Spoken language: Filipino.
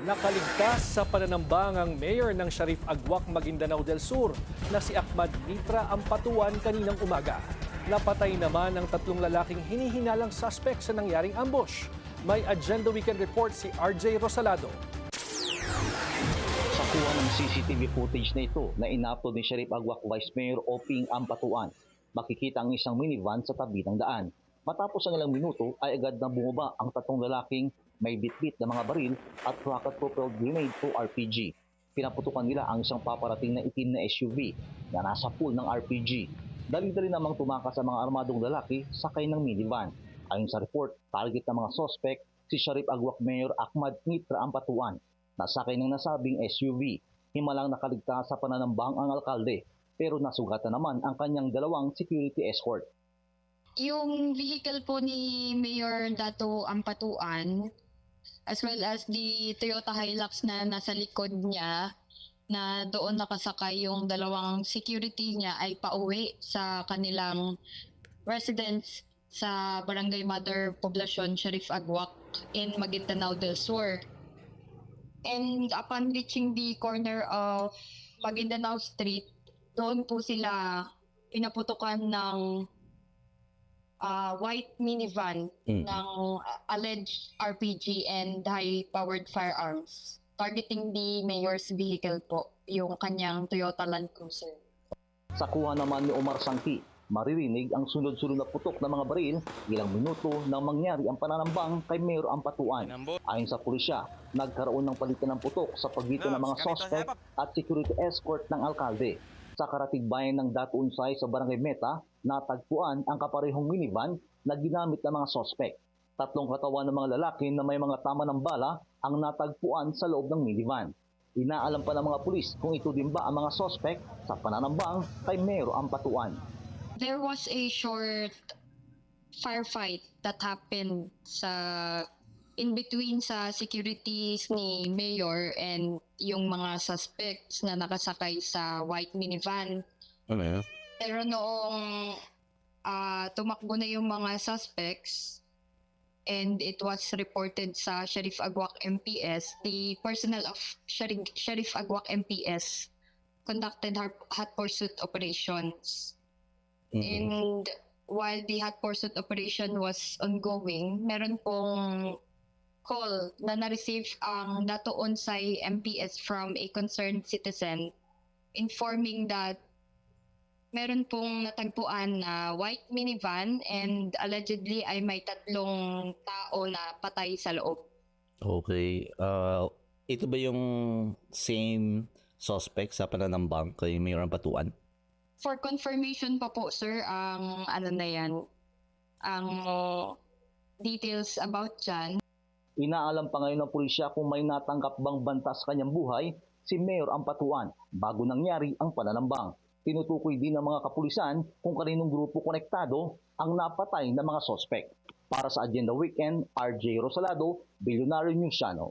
Nakaligtas sa pananambang ang mayor ng Sharif Agwak, Maguindanao del Sur na si Ahmad Mitra Ampatuan kaninang umaga. Napatay naman ang tatlong lalaking hinihinalang suspect sa nangyaring ambush. May Agenda Weekend Report si RJ Rosalado. Sa kuha ng CCTV footage na ito na in-upload ni Sharif Agwak Vice Mayor Oping Ampatuan, makikita ang isang minivan sa tabi ng daan. Matapos ang ilang minuto ay agad na bumaba ang tatlong lalaking may bitbit na mga baril at rocket-propelled grenade o RPG. Pinaputukan nila ang isang paparating na itim na SUV na nasa pool ng RPG. Dali-dali namang tumakas ang mga armadong lalaki sakay ng minivan. Ayon sa report, target ng mga sospek si Sharif Agwak Mayor Ahmad Mitra Ampatuan. Nasakay ng nasabing SUV. Himalang nakaligtas sa pananambang ang alkalde, pero nasugatan naman ang kanyang dalawang security escort. Yung vehicle po ni Mayor Dato Ampatuan, as well as the Toyota Hilux na nasa likod niya, na doon nakasakay yung dalawang security niya, ay pauwi sa kanilang residence sa Barangay Mother Poblacion, Sharif Agwak in Maguindanao del Sur. And upon reaching the corner of Maguindanao Street, doon po sila pinaputukan ng white minivan ng alleged RPG and high-powered firearms, targeting the mayor's vehicle po, yung kanyang Toyota Land Cruiser. Sa kuha naman ni Omar Sangki, maririnig ang sunod-sunod na putok ng mga baril ilang minuto nang mangyari ang pananambang kay Mayor Ampatuan. Ayon sa pulisya, nagkaroon ng palitan ng putok sa pagitan ng mga suspect at security escort ng alkalde. Sa karatigbayan ng Datunsay sa Barangay Meta, natagpuan ang kaparehong minivan na ginamit ng mga sospek. Tatlong katawan ng mga lalaki na may mga tama ng bala ang natagpuan sa loob ng minivan. Inaalam pa ng mga pulis kung ito din ba ang mga sospek sa pananambang kay Mayor Ampatuan. There was a short firefight that happened in between sa securities ni Mayor and yung mga suspects na nakasakay sa white minivan. Ano? Pero noong tumakbo na yung mga suspects and it was reported sa Sharif Agwak MPS, the personnel of Sharif Agwak MPS conducted hot pursuit operations. And while the hot pursuit operation was ongoing, meron pong call na na-receive ang Datunsay MPS from a concerned citizen informing that meron pong natagpuan na white minivan and allegedly ay may tatlong tao na patay sa loob. Okay. Ito ba yung same suspect sa pananambang kay Mayor Ampatuan? For confirmation pa po, sir, ang ang details about dyan. Inaalam pa ngayon ng pulisya kung may natanggap bang banta sa kanyang buhay si Mayor Ampatuan bago nangyari ang pananambang. Tinutukoy din ng mga kapulisan kung kaninong grupo konektado ang napatay na mga sospek. Para sa Agenda Weekend, RJ Rosalado, Billionaire News Channel.